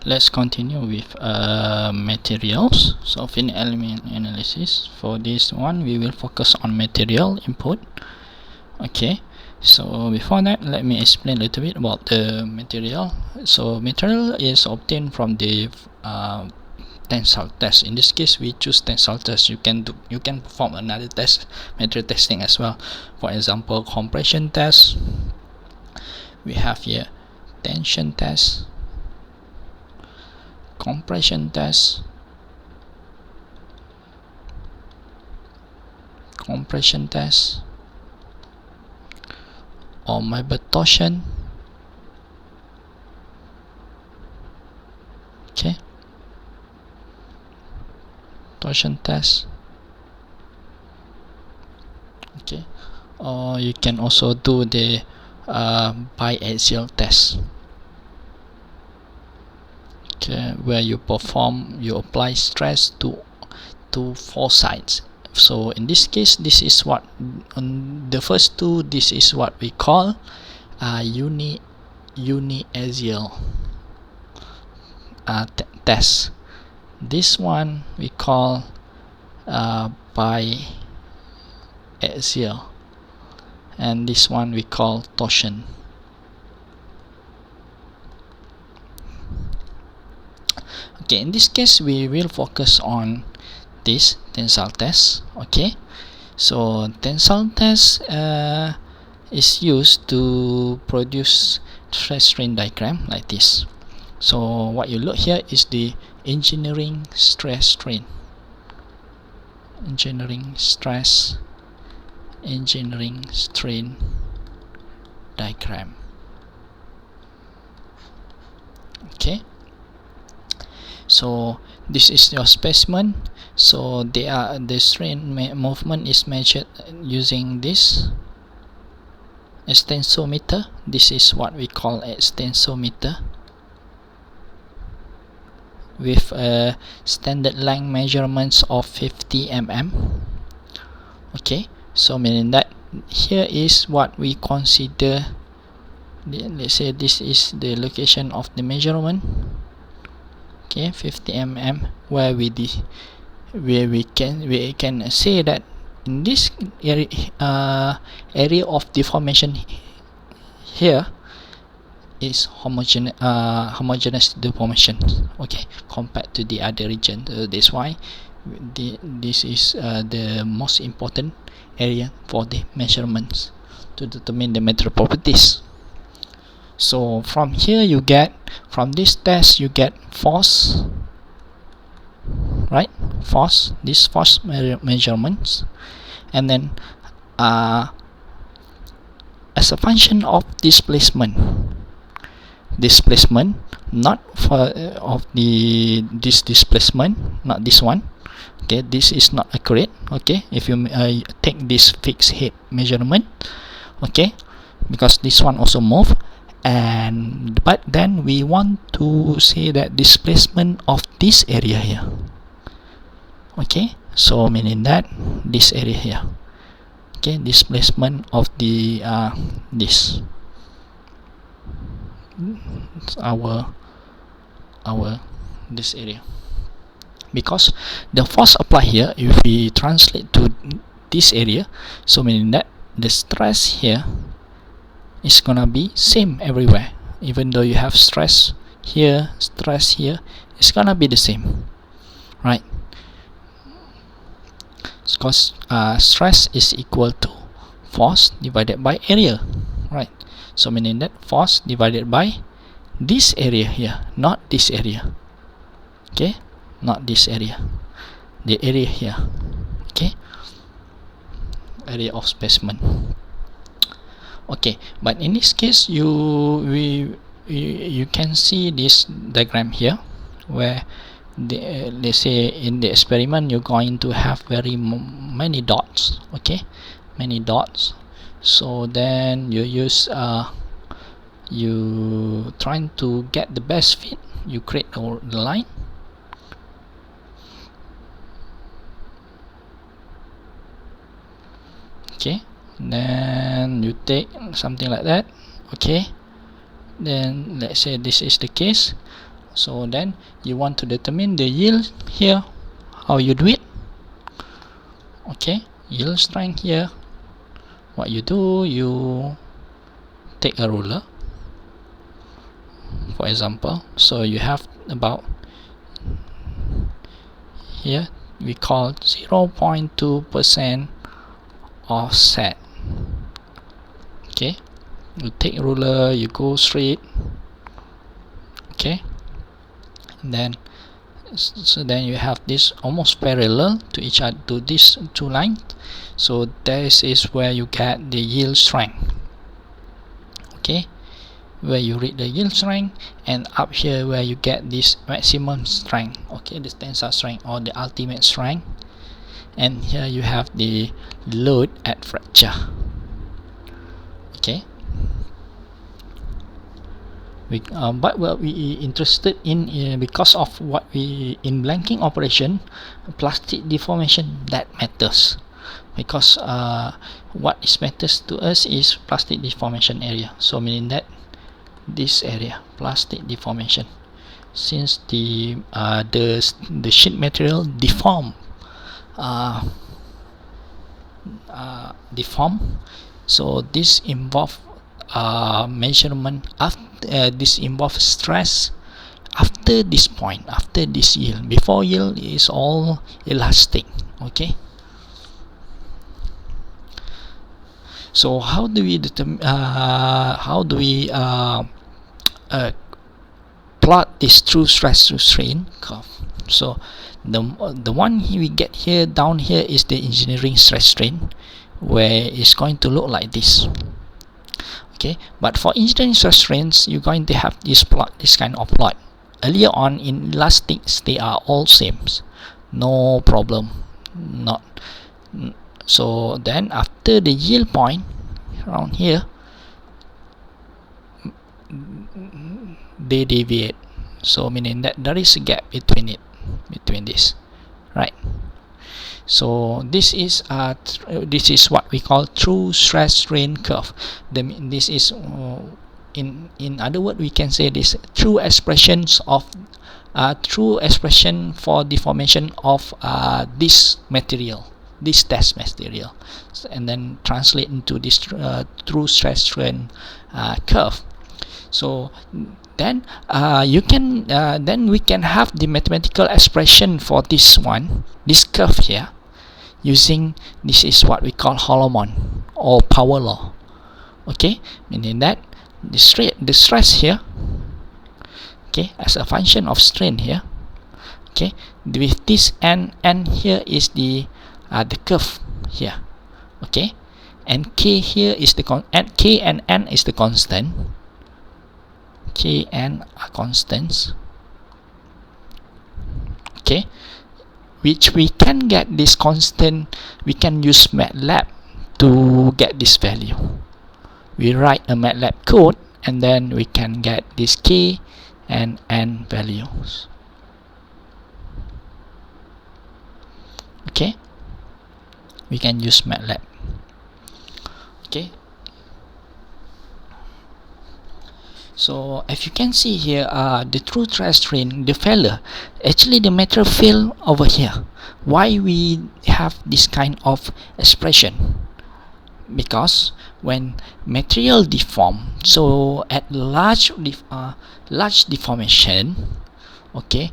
Let's continue with materials. So finite element analysis. For this one, we will focus on material input. Okay, so before that, let me explain a little bit about the material. So material is obtained from the tensile test. In this case, we choose tensile test. You can perform another test, material testing as well. For example, compression test. We have here tension test, compression test, or maybe torsion. Okay, torsion test. Okay, or you can also do the biaxial test. Okay, where you apply stress to four sides. So in this case, this is what on the first two, this is what we call uniaxial test. This one we call biaxial, and this one we call torsion. Okay, in this case, we will focus on this tensile test. Okay, so tensile test is used to produce stress strain diagram like this. So what you look here is the engineering stress strain diagram. Okay, so this is your specimen. So the strain movement is measured using this extensometer. This is what we call extensometer, with a standard length measurements of 50 mm. Okay, so meaning that here is what we consider, let's say this is the location of the measurement. Okay, 50 mm, where we can say that in this area of deformation here is homogeneous deformation. Okay, compared to the other region. That's why this is the most important area for the measurements to determine the material properties. So from here from this test you get force, right? This force measurements, and then as a function of displacement, not for this displacement, not this one. Okay, this is not accurate. Okay, if you take this fixed head measurement, okay, because this one also move, but then we want to say that displacement of this area here. Okay, so meaning that this area here. Okay, displacement of the this this area, because the force applied here, if we translate to this area, so meaning that the stress here is gonna be same everywhere. Even though you have stress here, it's gonna be the same, right? Because stress is equal to force divided by area, right? So meaning that force divided by this area here, not this area. Okay, not this area, the area here. Okay, area of specimen. Okay, but in this case, you can see this diagram here, where let's say in the experiment you're going to have very many dots. Okay, many dots. So then you use you trying to get the best fit. You create the line. Okay, then you take something like that. Okay, then let's say this is the case. So then you want to determine the yield here. How you do it? Okay, yield strength here. What you do, you take a ruler, for example. So you have about here, we call 0.2% offset. Okay, you take ruler, you go straight. Okay, and then then you have this almost parallel to each other, to these two lines. So this is where you get the yield strength. Okay, where you read the yield strength, and up here where you get this maximum strength. Okay, the tensile strength or the ultimate strength, and here you have the load at fracture. Okay, but what we interested in, because of what we in blanking operation, plastic deformation, that matters, because what is matters to us is plastic deformation area. So meaning that this area, plastic deformation, since the sheet material deform, so this involve measurement after this involves stress after this point, after this yield. Before yield is all elastic. Okay, so how do we determine plot this true stress to strain curve? So the one we get here down here is the engineering stress strain, where it's going to look like this. Okay, but for engineering stress strains, you're going to have this plot, this kind of plot. Earlier on in elastics, they are all same, no problem. Not so then after the yield point around here, they deviate. So meaning that there is a gap between it, between this, right? So this is what we call true stress strain curve. This is in other words, we can say this true expressions of true expression for deformation of this material, this test material, and then translate into this true stress strain curve. So then you can then we can have the mathematical expression for this one, this curve here, using this is what we call Holomon or power law. Okay, meaning that the stress here, okay, as a function of strain here, okay, with this n here is the curve here, okay, and k here is the k and n is the constant. K and are constants. Okay, which we can get this constant. We can use MATLAB to get this value. We write a MATLAB code, and then we can get this K and N values. Okay, we can use MATLAB. Okay, so as you can see here, the true stress strain, the failure, actually the material fail over here. Why we have this kind of expression? Because when material deform, so at large deformation, okay,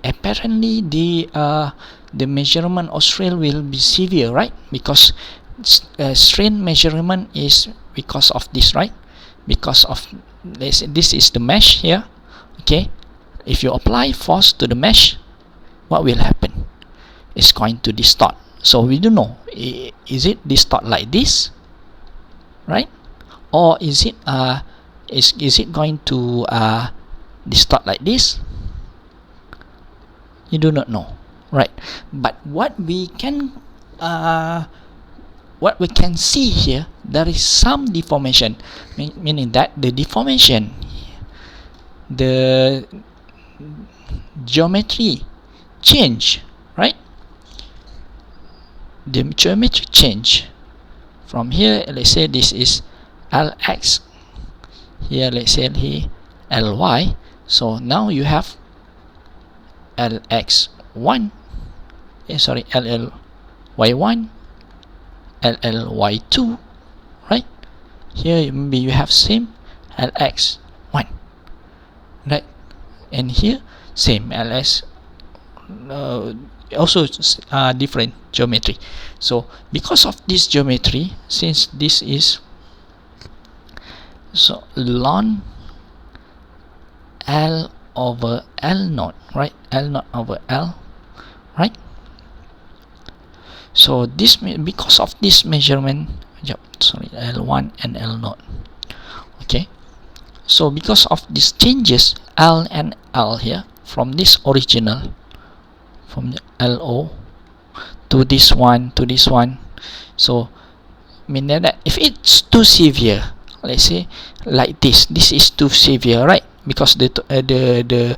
apparently the measurement of strain will be severe, right? Because strain measurement is because of this, right? Because of this is the mesh here. Okay, if you apply force to the mesh, what will happen? It's going to distort. So we don't know, is it distort like this, right? Or is it going to distort like this? You do not know, right? But what we can see here, there is some deformation, meaning that the deformation, the geometry change, right? The geometry change from here. Let's say this is Lx, here let's say here Ly. So now you have LX1, LLY1, LLY2, right? Here maybe you have same LX1, right? And here same LS, also different geometry. So because of this geometry, since this is so ln L over L naught, right? L naught over L, right? So this, because of this measurement, L1 and L naught, okay? So because of these changes, L and L here, from this original, from the LO to this one, so meaning that if it's too severe, let's say like this is too severe, right? Because the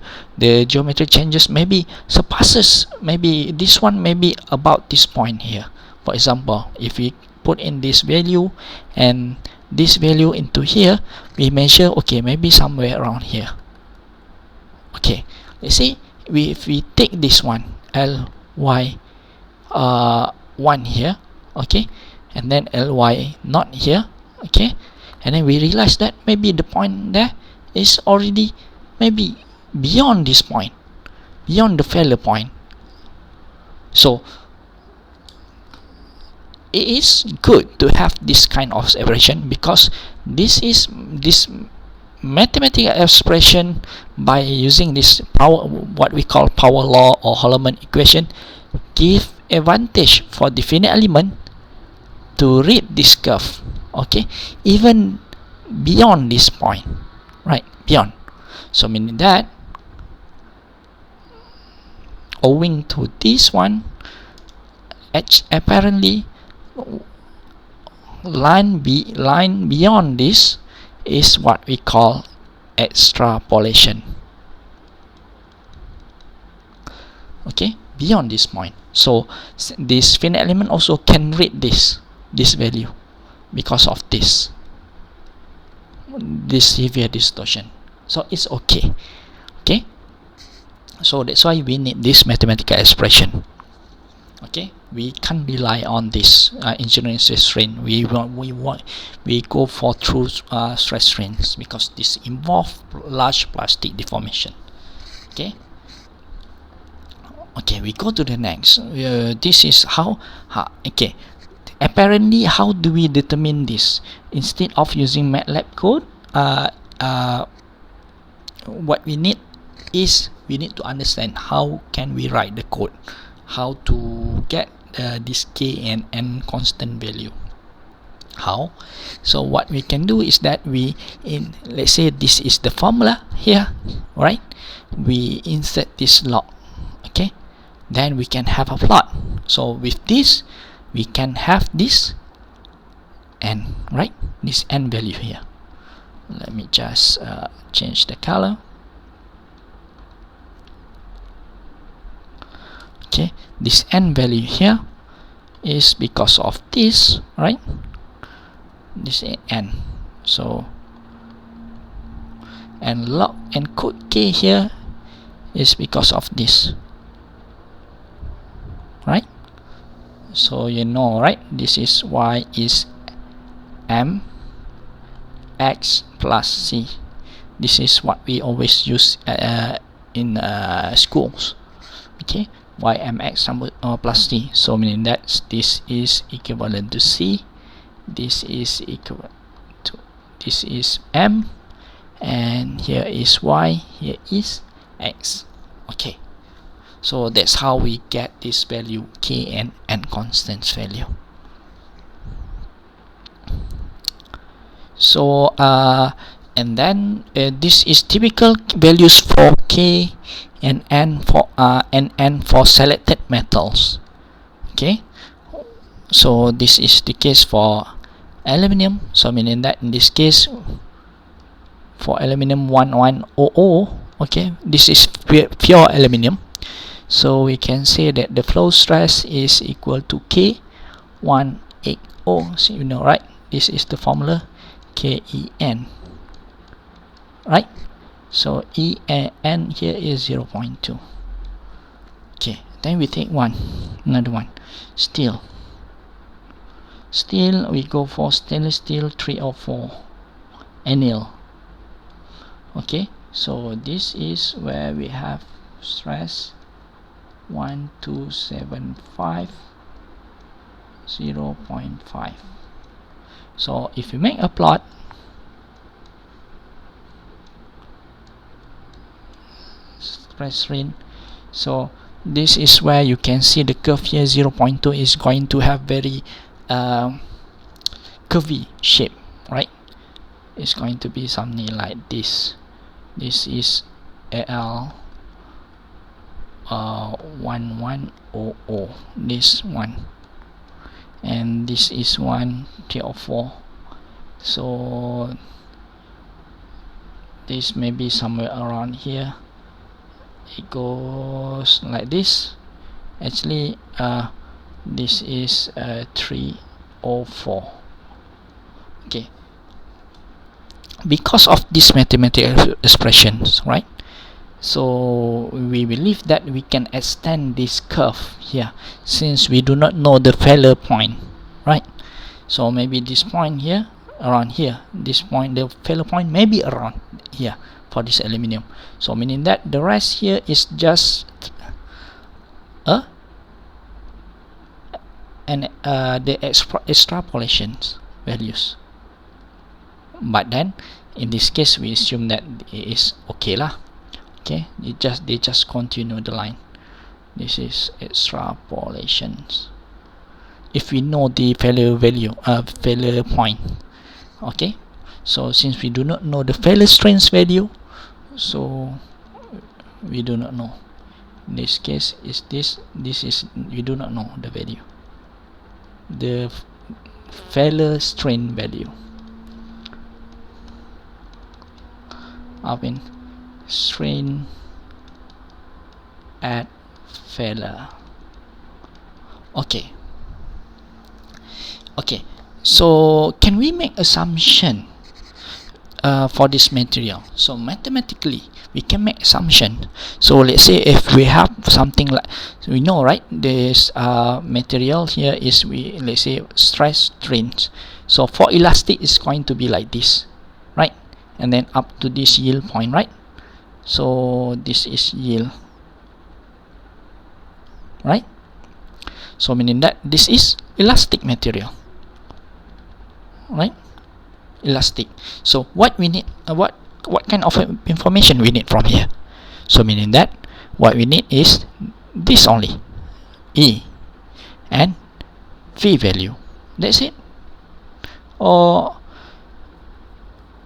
geometry changes maybe surpasses, maybe this one maybe about this point here. For example, if we put in this value and this value into here, we measure, okay, maybe somewhere around here. Okay, let's say if we take this one LY 1 here, okay, and then LY not here, okay, and then we realize that maybe the point there is already maybe beyond this point, beyond the failure point. So it is good to have this kind of expression, because this mathematical expression, by using this power, what we call power law or Holloman equation, give advantage for the finite element to read this curve, okay, even beyond this point, right? Beyond. So meaning that owing to this one, apparently line beyond this is what we call extrapolation, okay, beyond this point. So this finite element also can read this value because of this severe distortion. So it's okay. Okay, so that's why we need this mathematical expression. Okay, we can't rely on this engineering stress strain. We go for true stress strains, because this involve large plastic deformation. Okay. Okay, we go to the next. This is how okay. Apparently, how do we determine this? Instead of using MATLAB code, what we need is, we need to understand how can we write the code, how to get this K and N constant value. How? So what we can do is that let's say this is the formula here, right? We insert this log, okay? Then we can have a plot. So with this, we can have this N, right? This N value here. Let me just change the color. Okay, this N value here is because of this, right? This N. So, and log and code K here is because of this, right? So you know, right? This is Y is M X plus C. This is what we always use in schools. Okay, YMX plus C. So meaning that this is equivalent to C. This is equivalent to, this is M, and here is Y, here is X. Okay, so that's how we get this value K and N constant value. So and then this is typical values for K and N for selected metals. Okay, so this is the case for aluminum. So meaning that in this case, for aluminum 1100, okay, this is pure aluminum. So we can say that the flow stress is equal to K180. So you know, right? This is the formula, KEN, right? So EN here is 0.2. Okay, then we take another one. Steel we go for stainless steel 304 anneal. Okay, so this is where we have stress 1275 0.5. So if you make a plot, stress strain, so this is where you can see the curve here. 0.2 is going to have very curvy shape, right? It's going to be something like this. This is AL 1100, this one, and this is 1304. So this may be somewhere around here. It goes like this. Actually this is 304. Okay, because of these mathematical expressions, right? So we believe that we can extend this curve here, since we do not know the failure point, right? So maybe this point here, around here, this point, the failure point may be around here for this aluminium. So meaning that the rest here is just the extrapolations values. But then in this case we assume that it is okay lah. Okay, they just continue the line. This is extrapolations if we know the failure point. Okay, so since we do not know the failure strength value, so we do not know. In this case is this is, we do not know the value, the failure strain value. Strain at failure. Okay, so can we make assumption for this material? So mathematically we can make assumption. So let's say if we have something like, we know, right, this material here is, let's say stress strains. So for elastic it's going to be like this, right? And then up to this yield point, right? So this is yield, right? So meaning that this is elastic material, right? Elastic. So what we need, what kind of information we need from here? So meaning that what we need is this only, E and V value. That's it.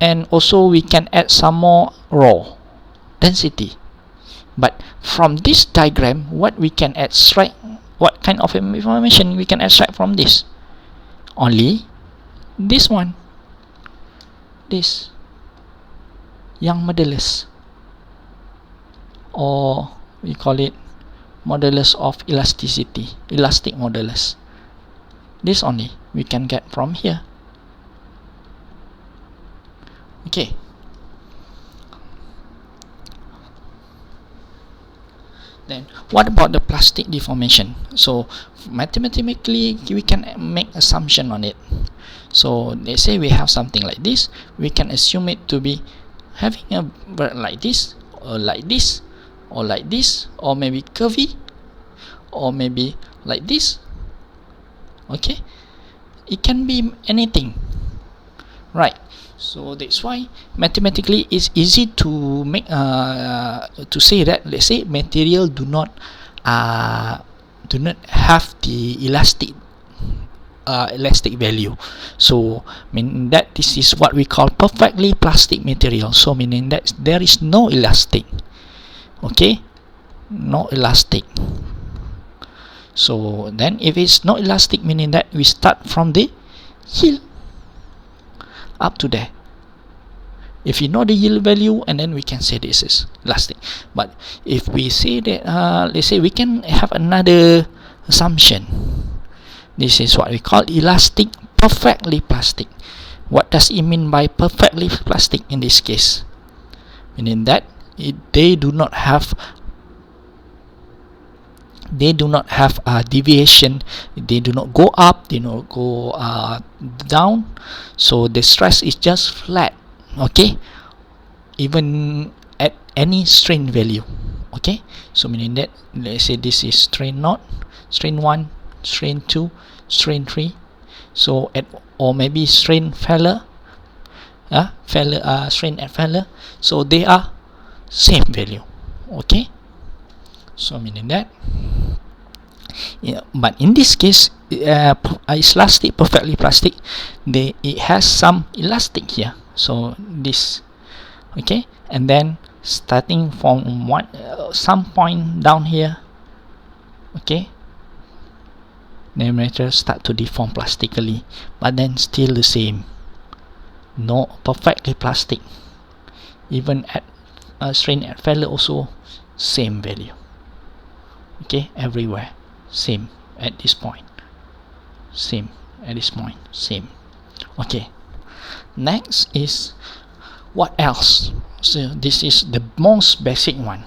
And also we can add some more rho density. But from this diagram, what we can extract, what kind of information we can extract from this? Only this one, this Young modulus, or we call it modulus of elasticity, elastic modulus. This only we can get from here. Okay. Then what about the plastic deformation? So mathematically we can make assumption on it. So let's say we have something like this, we can assume it to be having a like this, or like this, or like this, or maybe curvy, or maybe like this. Okay, it can be anything, right? So that's why mathematically it's easy to make to say that, let's say material do not have the elastic value. So meaning that this is what we call perfectly plastic material. So meaning that there is no elastic. Okay, no elastic. So then if it's not elastic, meaning that we start from the yield up to there. If you know the yield value, and then we can say this is elastic. But if we say that let's say we can have another assumption. This is what we call elastic perfectly plastic. What does it mean by perfectly plastic in this case? meaning that they do not have a deviation. They do not go up, they do not go down, so the stress is just flat, okay, even at any strain value. Okay, so meaning that, let's say this is strain 0, strain 1, strain 2, strain 3, so at, or maybe strain failure, strain at failure, so they are same value. Okay, so meaning that, yeah, but in this case, it's elastic, perfectly plastic, it has some elastic here, so this, okay, and then starting from one some point down here, okay, the material start to deform plastically, but then still the same, no, perfectly plastic, even at strain at failure also same value. Okay, everywhere same at this point, same at this point, same. Okay, next is what else? So this is the most basic one,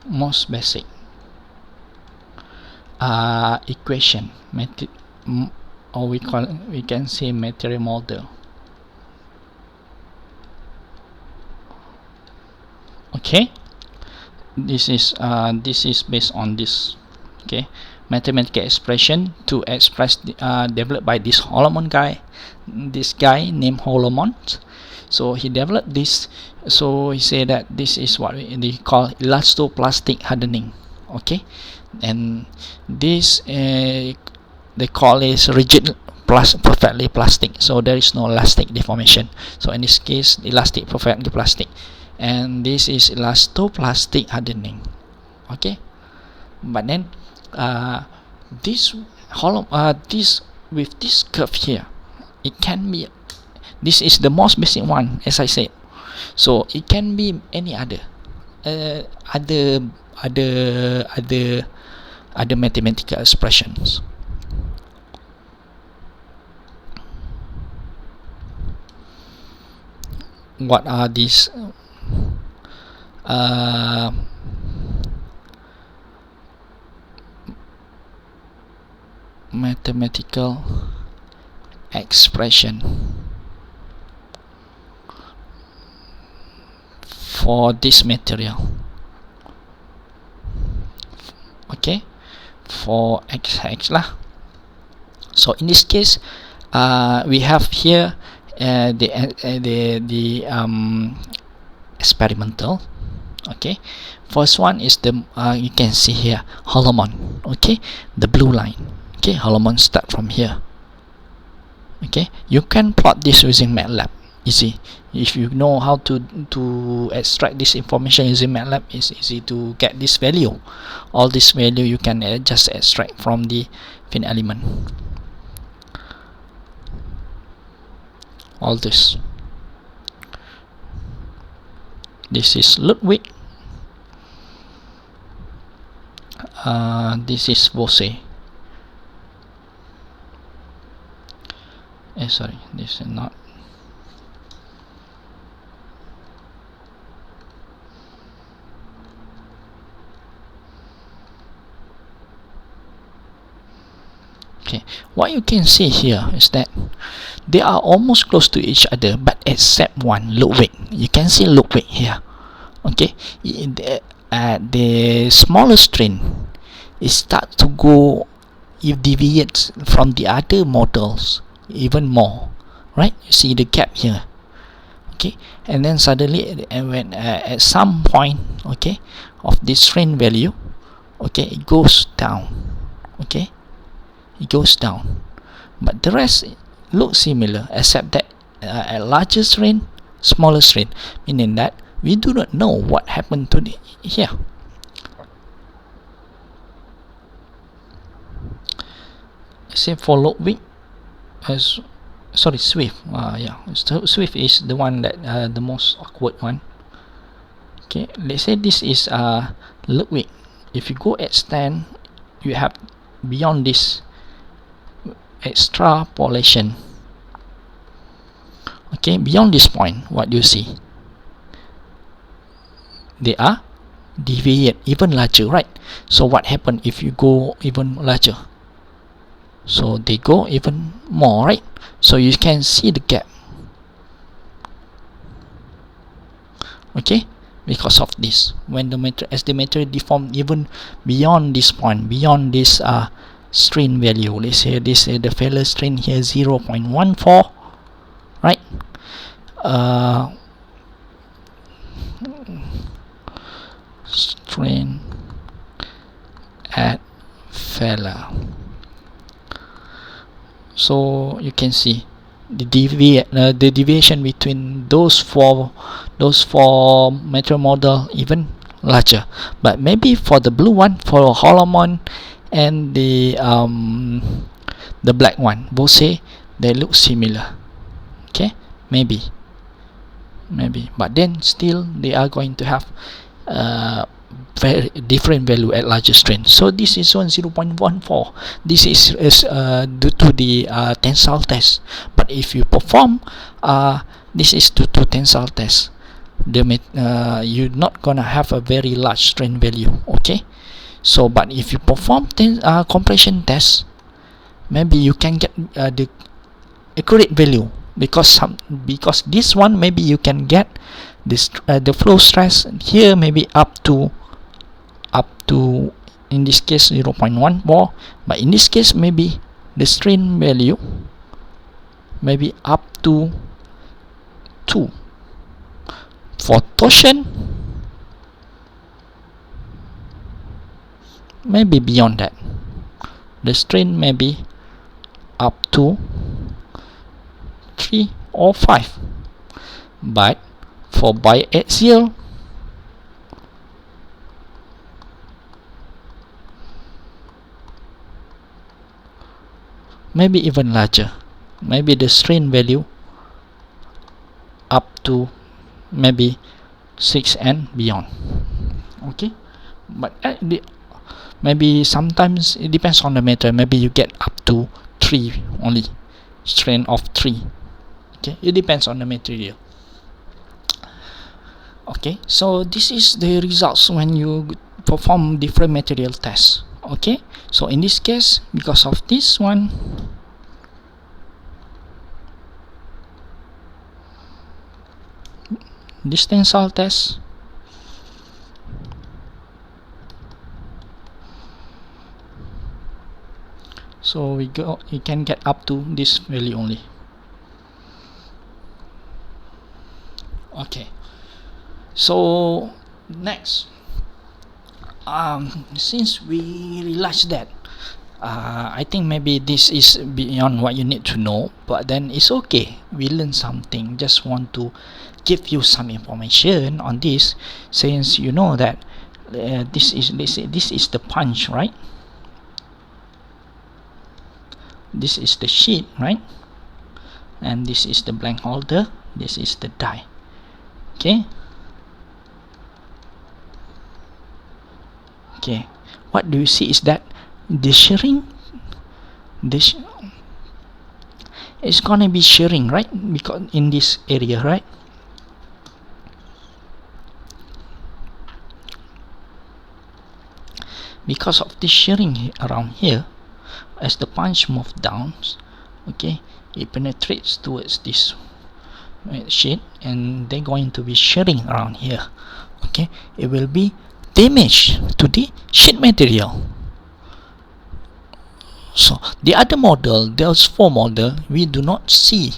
most basic equation, or we can say material model. Okay, this is based on this, okay, mathematical expression to express developed by this Holomon guy, this guy named Holomon. So he developed this, so he said that this is what they call elastoplastic hardening. Okay, and this they call is rigid perfectly plastic, so there is no elastic deformation. So in this case, elastic perfectly plastic, and this is elastoplastic hardening. Okay, but then this this with this curve here, it can be, this is the most basic one, as I said, so it can be any other other mathematical expressions. What are these mathematical expression for this material? Okay, for x lah. So in this case, we have here the experimental. Okay, first one is the you can see here Holomon. Okay, the blue line. Okay, Holomon start from here. Okay, you can plot this using MATLAB. Easy. If you know how to extract this information using MATLAB, it's easy to get this value. All this value you can just extract from the finite element. All this. This is Ludwig. This is Vose. Sorry, this is not. Okay, what you can see here is that they are almost close to each other, but except one, Ludwig. You can see Ludwig here. Okay, the smaller strain, it starts to go, it deviates from the other models even more, right? You see the gap here. Okay, and then suddenly when at some point, okay, of this strain value, okay, it goes down. Okay, it goes down, but the rest looks similar, except that at larger strain, smaller strain, meaning that we do not know what happened to the here. Say for Ludwig, sorry, Swift. Yeah, Swift is the one that the most awkward one. Okay, let's say this is Ludwig. If you go extend, you have beyond this extrapolation. Okay, beyond this point, what do you see? they are deviate even larger, right? So what happen if you go even larger? So they go even more, right? So you can see the gap. Okay, because of this, when the material, as the material deform even beyond this point, beyond this strain value, let's say this the failure strain here 0.14, right? Strain at failure. So you can see the deviation between those four material model even larger. But maybe for the blue one, for Holloman and the black one, both say they look similar. Okay, maybe, but then still they are going to have very different value at larger strain. So this is 0.14. This is due to the tensile test. But if you perform this is due to tensile test, you're not gonna have a very large strain value. Okay, so but if you perform compression test, maybe you can get the accurate value, because this one maybe you can get this the flow stress here maybe up to in this case 0.14, but in this case maybe the strain value maybe up to 2. For torsion maybe beyond that, the strain maybe up to 3 or 5. But for biaxial, maybe even larger, maybe the strain value up to maybe 6 and beyond. Okay, but maybe sometimes it depends on the meter, maybe you get up to 3 only, strain of 3. Okay, it depends on the material. Okay, so this is the results when you perform different material tests. Okay, so in this case, because of this one, this tensile test, so you can get up to this value only. Okay, so next, since we realized that I think maybe this is beyond what you need to know, but then it's okay, we learned something. Just want to give you some information on this, since you know that this is the punch, right? This is the sheet, right? And this is the blank holder, this is the die. Okay, what do you see is that the shearing, it's gonna be shearing, right? Because in this area, right? Because of the shearing around here, as the punch moves down, okay, it penetrates towards this sheet, and they're going to be shearing around here. Okay, it will be damage to the sheet material. So the other model, those 4 model, we do not see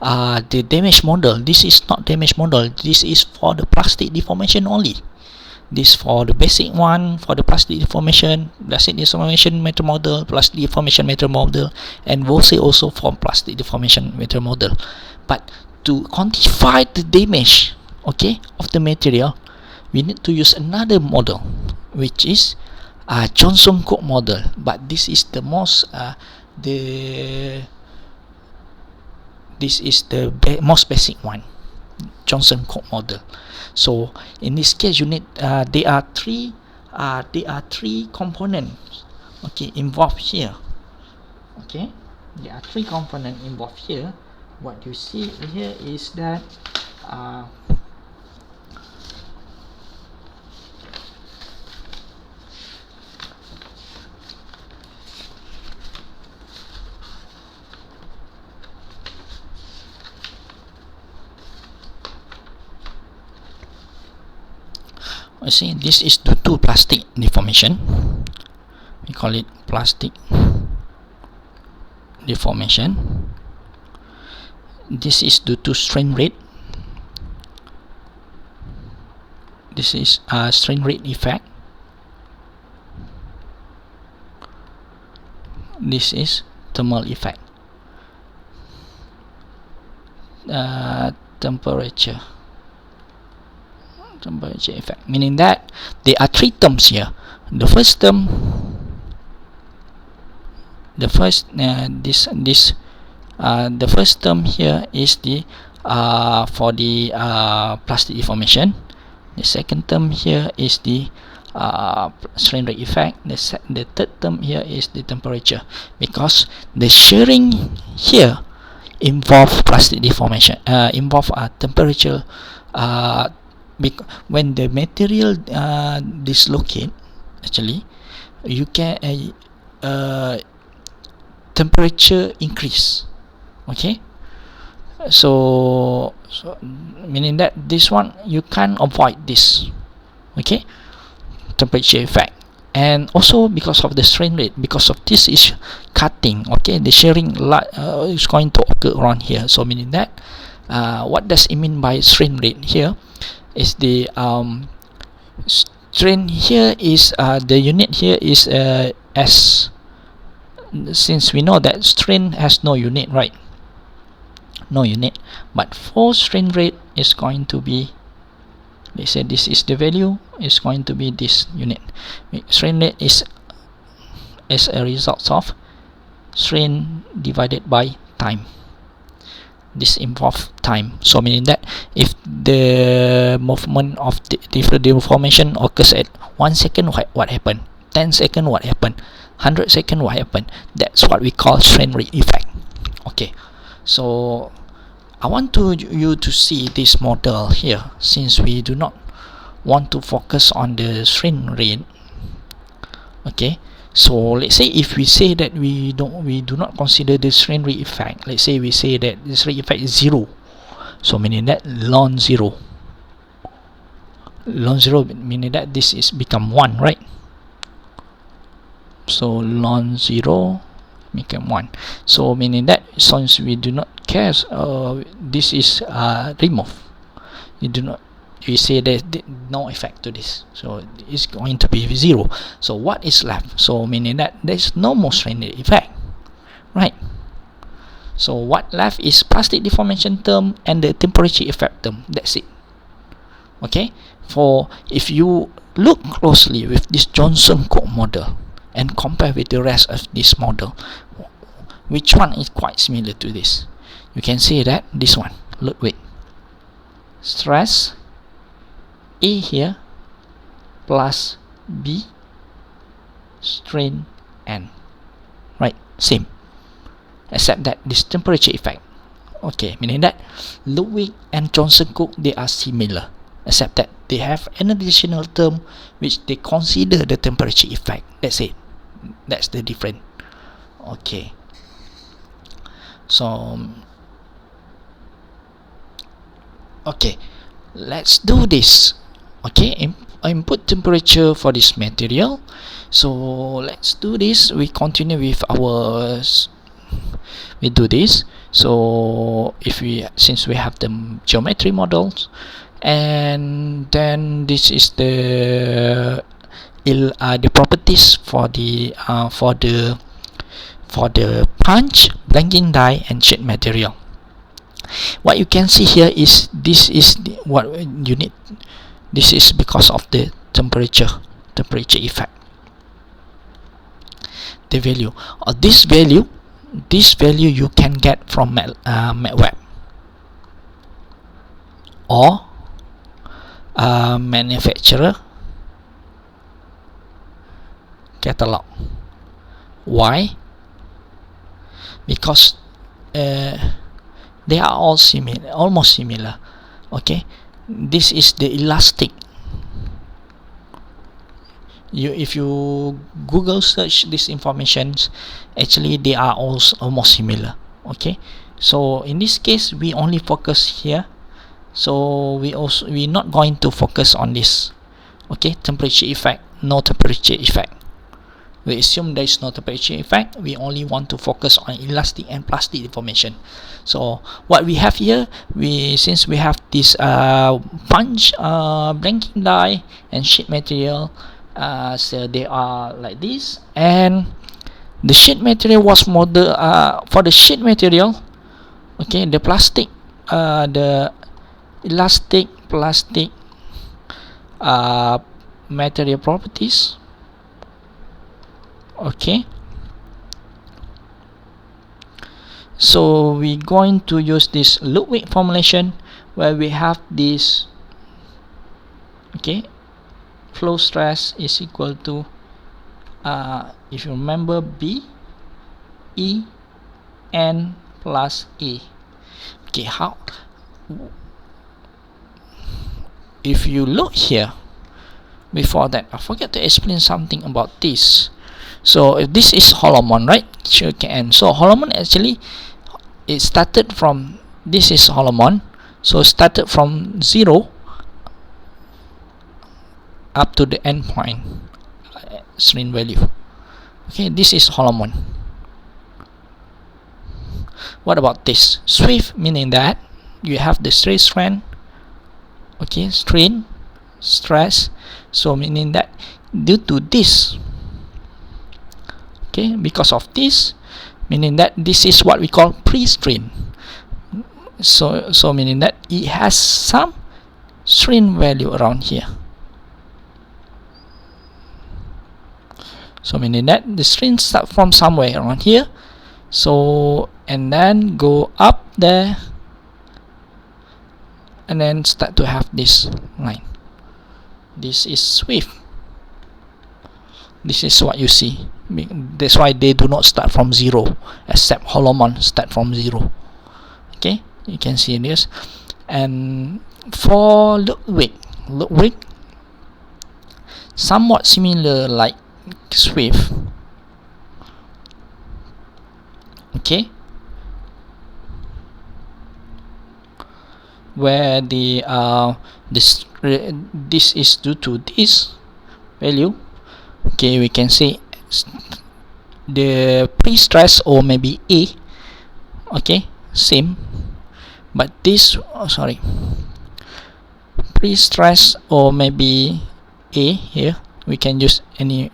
the damage model. This is not damage model, this is for the plastic deformation only. This for the basic one, for the plastic deformation metal model, plastic deformation metal model, and VOSE also for plastic deformation metal model. But to quantify the damage, okay, of the material, we need to use another model, which is Johnson-Cook model. But this is the most most basic one, Johnson-Cook model. So in this case, you need there are three components, okay, involved here. Okay, there are 3 components involved here. What you see here is that You see, this is due to plastic deformation. We call it plastic deformation. This is due to strain rate. This is a strain rate effect. This is thermal effect. Temperature effect, meaning that there are three terms here. The first term, the first term here is the for the plastic deformation. The second term here is the strain rate effect. The third term here is the temperature, because the shearing here involve plastic deformation, involve temperature. When the material dislocate, actually you can temperature increase. Okay, so meaning that this one you can't avoid this. Okay, temperature effect. And also because of the strain rate, because of this is cutting, okay, the shearing is going to occur around here. So meaning that what does it mean by strain rate here is the strain here is the unit here is S, since we know that strain has no unit, right? No unit, but for strain rate is going to be, let's say this is the value, is going to be this unit. Strain rate is a result of strain divided by time. This involves time. So meaning that if the movement of the deformation occurs at 1 second, what happened? 10 second, what happened? 100 second, what happened? That's what we call strain rate effect. Okay, so I want you to see this model here, since we do not want to focus on the strain rate. Okay, so let's say if we say that we do not consider the strain rate effect, let's say we say that the strain effect is 0, so meaning that non-zero meaning that this is become 1, right? So non-zero become 1, so meaning that since we do not care, this is removed. We say there's no effect to this, so it's going to be 0. So what is left? So meaning that there's no more strain rate effect, right? So what left is plastic deformation term and the temperature effect term. That's it. Okay, for if you look closely with this Johnson-Cook model and compare with the rest of this model, which one is quite similar to this? You can see that this one, look, wait, stress A here plus B strain N, right? Same, except that this temperature effect. Okay, meaning that Ludwig and Johnson-Cook, they are similar, except that they have an additional term which they consider the temperature effect. That's it. That's the difference. Okay, so okay, let's do this. Okay, input temperature for this material. So let's do this. We continue with our, we do this. So if we, since we have the geometry models, and then this is the properties for the punch, blanking die, and sheet material. What you can see here is this is what you need. This is because of the temperature effect. The value or this value you can get from MATLAB or manufacturer catalog. Why? Because they are all similar, almost similar. Okay, this is the elastic. If you Google search these informations, actually they are also almost similar. Okay, so in this case we only focus here, so we not going to focus on this. Okay, temperature effect, no temperature effect. We assume there is no temperature effect. We only want to focus on elastic and plastic deformation. So what we have here, since we have this punch blanking die and sheet material, so they are like this, and the sheet material was model for the sheet material. Okay, the plastic, the elastic plastic material properties. Okay, so we're going to use this Ludwig formulation where we have this. Okay, flow stress is equal to if you remember, B E N plus A. Okay, how if you look here, before that I forget to explain something about this. So if this is Holomon, right? So Holomon actually, it started from, this is Holomon, so started from 0 up to the end point strain value. Okay, this is Holomon. What about this Swift? Meaning that you have the stress strain, okay, strain, stress. So meaning that due to this, okay, because of this, meaning that this is what we call pre-strain. So meaning that it has some strain value around here. So meaning that the strain start from somewhere around here, so and then go up there and then start to have this line. This is Swift. This is what you see. That's why they do not start from 0, except Holomon start from 0. Okay, you can see this. And for Ludwig, somewhat similar like Swift. Okay, where this is due to this value. Okay, we can say the pre-stress or maybe A. Okay, same, but this pre-stress or maybe A here, we can use any.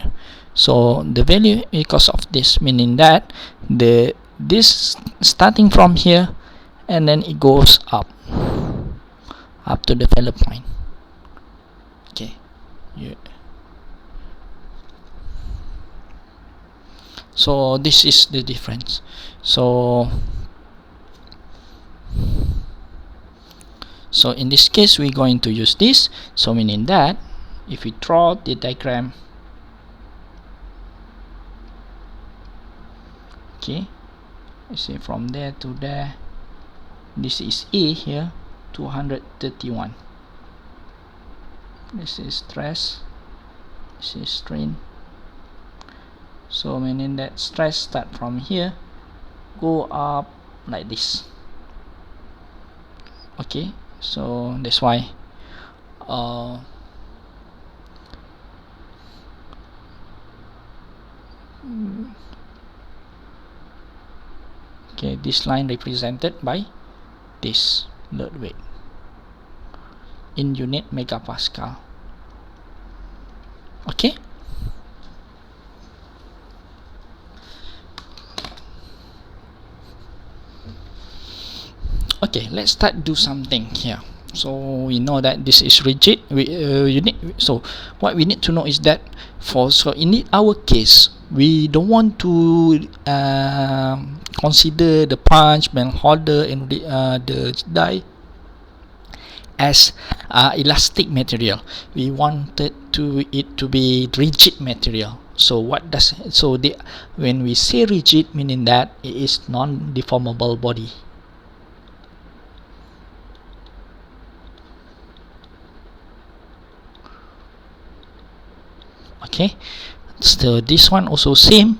So the value because of this, meaning that this starting from here and then it goes up to the failure point. Okay, yeah. So this is the difference. So in this case we're going to use this. So meaning that if we draw the diagram, okay, you see from there to there, this is A here, 231. This is stress, this is strain. So meaning that stress start from here, go up like this. Okay, so that's why okay, this line represented by this Ludwig in unit megapascal. Okay, okay, let's start do something here. So we know that this is rigid. So what we need to know is that in our case, we don't want to consider the punch, band holder, and the die as elastic material. We wanted it to be rigid material. So when we say rigid, meaning that it is non-deformable body. Okay, so this one also same.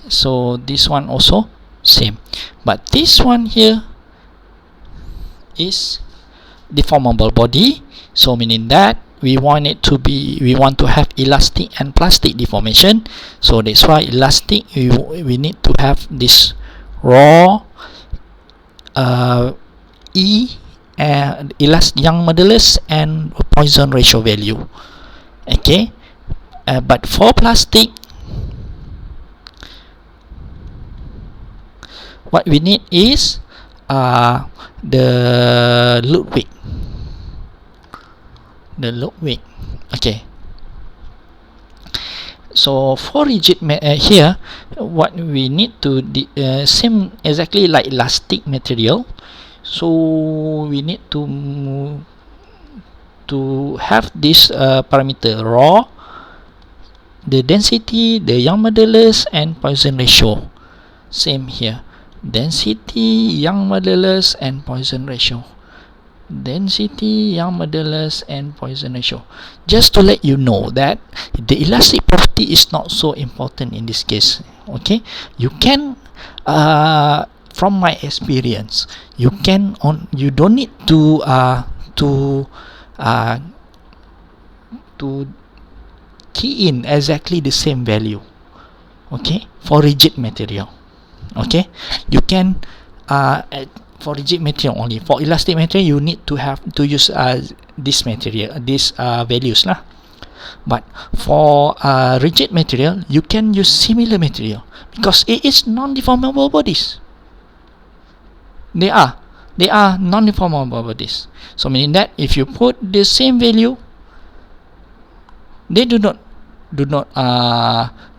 So this one also same, but this one here is deformable body. So meaning that we want to have elastic and plastic deformation. So that's why elastic, we need to have this raw E and Young modulus and Poisson ratio value. Okay, but for plastic, what we need is the Ludwig. Okay, so for rigid here, what we need to same exactly like elastic material. So we need to have this parameter raw, the density, the Young modulus and Poisson ratio. Same here, density, Young modulus and Poisson ratio. Density, Young modulus and Poisson ratio. Just to let you know that the elastic property is not so important in this case. Okay, you can from my experience, you don't need to key in exactly the same value, okay, for rigid material. Okay, you can for rigid material only. For elastic material, you need to use this material, these values lah. But for rigid material, you can use similar material because it is non-deformable bodies. They are non-deformable bodies. So meaning that if you put the same value, they do not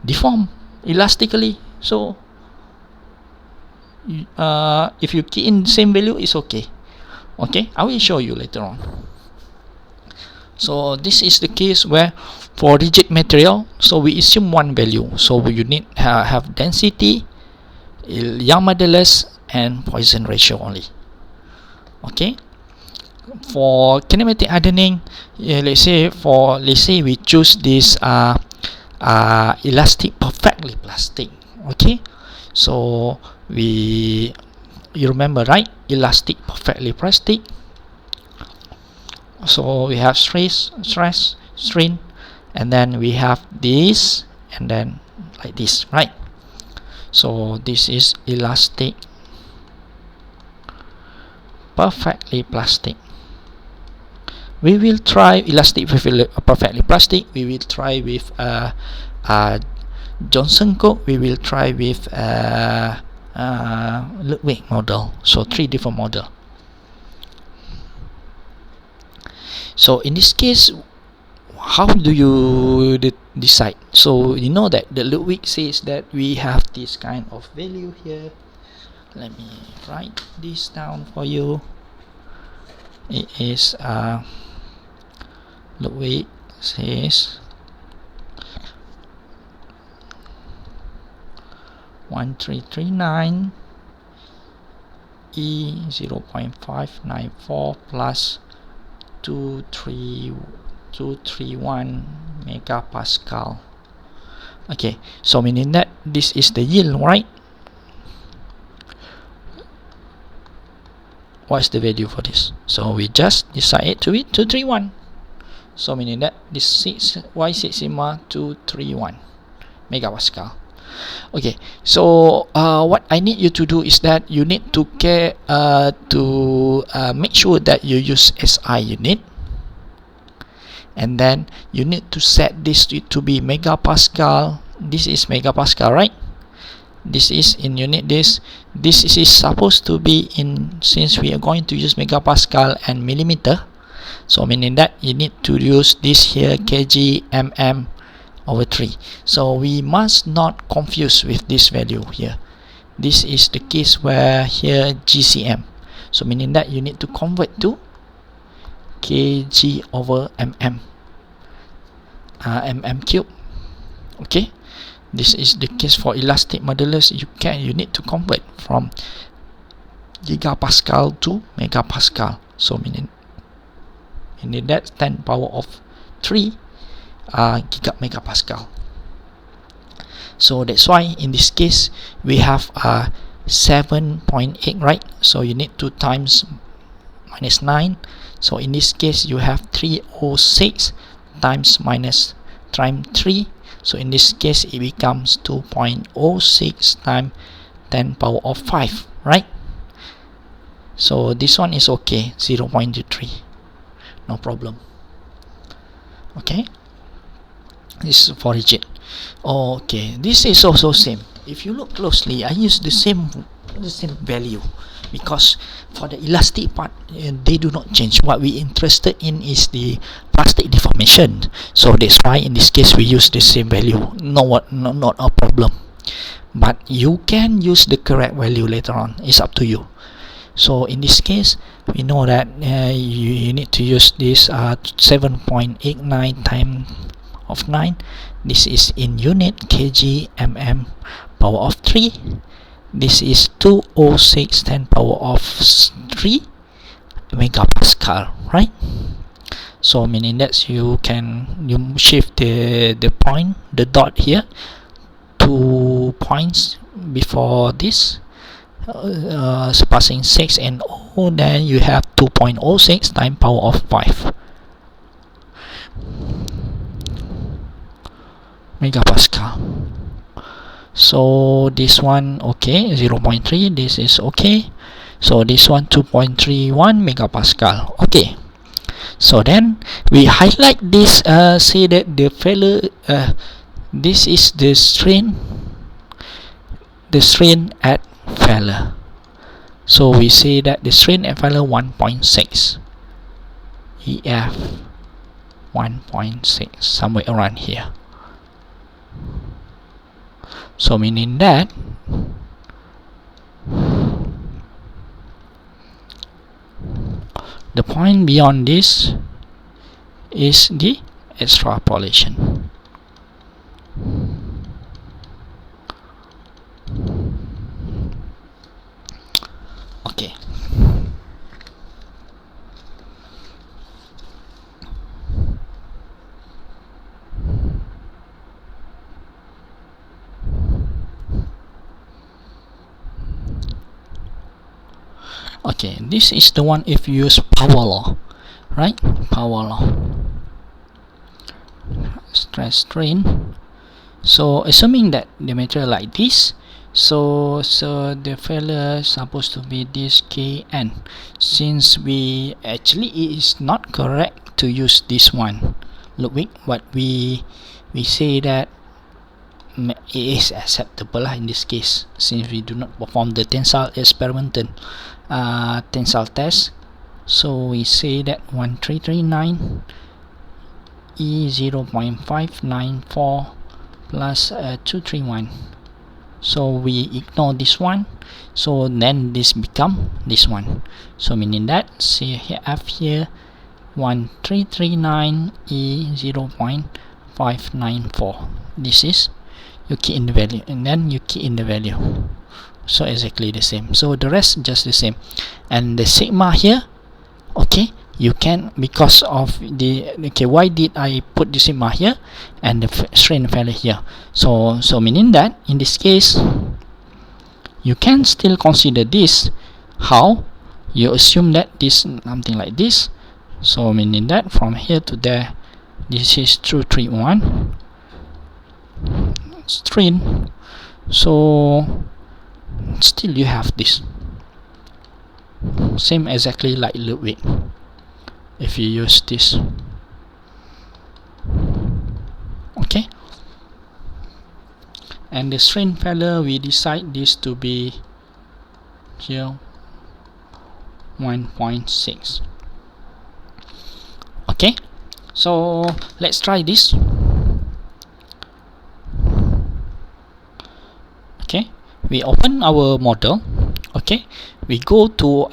deform elastically. So if you key in the same value, it's okay. I will show you later on. So this is the case where for rigid material, so we assume one value. So you need have density, Young modulus and Poisson ratio only. Okay, for kinematic hardening, let's say we choose this elastic perfectly plastic. Okay, so you remember, right? Elastic perfectly plastic. So we have stress, strain, and then we have this, and then like this, right? So this is elastic perfectly plastic. We will try elastic perfectly plastic. We will try with Johnson Cook. We will try with Ludwig model. So 3 different model. So in this case, how do you decide? So you know that the Ludwig says that we have this kind of value here. Let me write this down for you. It is Ludwig says 1339 E 0.594 plus 231 megapascal. Okay, so meaning that this is the yield, right? What's the value for this? So we just decide to it 231. So meaning that this Y6 sigma 231 megapascal. Okay, so what I need you to do is that you need to make sure that you use SI unit, and then you need to set this to be megapascal. This is megapascal, right? This is in unit. This is supposed to be in, since we are going to use megapascal and millimeter, so meaning that you need to use this here kg mm over 3. So we must not confuse with this value here. This is the case where here GCM, so meaning that you need to convert to kg over mm, mm cube. Okay, this is the case for elastic modulus. You need to convert from gigapascal to megapascal. So meaning that 10 power of 3 megapascal. So that's why in this case we have 7.8, right? So you need to times minus 9. So in this case you have 306 times minus times 3. So in this case it becomes 2.06 times 10 power of 5, right? So this one is okay, 0.3, no problem. Okay, this is for rigid. Okay, this is also same. If you look closely, I use the same value, because for the elastic part they do not change. What we interested in is the plastic deformation, so that's why in this case we use the same value. Not a problem, but you can use the correct value later on. It's up to you. So in this case we know that you need to use this 7.89 times of 9. This is in unit kg mm power of 3. This is 206 10 power of 3 megapascal, right? So meaning that you shift the point, the dot here, 2 points before this, surpassing 6 and 0, then you have 2.06 times power of 5 megapascal. So this one okay, 0.3, this is okay. So this one 2.31 megapascal. Okay, so then we highlight this, say that the failure, this is the strain at failure. So we say that the strain at failure 1.6, EF 1.6, somewhere around here. So meaning that the point beyond this is the extrapolation. Okay. Okay, this is the one if you use power law, right? Power law, stress strain. So assuming that the material like this, so the failure is supposed to be this Kn. Since we actually it is not correct to use this one, Ludwig, but we say that it is acceptable in this case, since we do not perform the tensile experimental tensile test. So we say that 1339 E 0.594 plus 231. So we ignore this one, so then this become this one. So meaning that, see here, F here 1339 E 0.594. this is, you key in the value and then you key in the value, so exactly the same. So the rest just the same. And the sigma here, okay, you can, because of the, okay, why did I put the sigma here and the strain failure here? So meaning that in this case you can still consider this. How? You assume that this something like this, so meaning that from here to there, this is 231 strain. So still you have this same exactly like Ludwig if you use this. Okay, and the strain failure we decide this to be here 1.6. okay, so let's try this. Okay, we open our model. Okay, we go to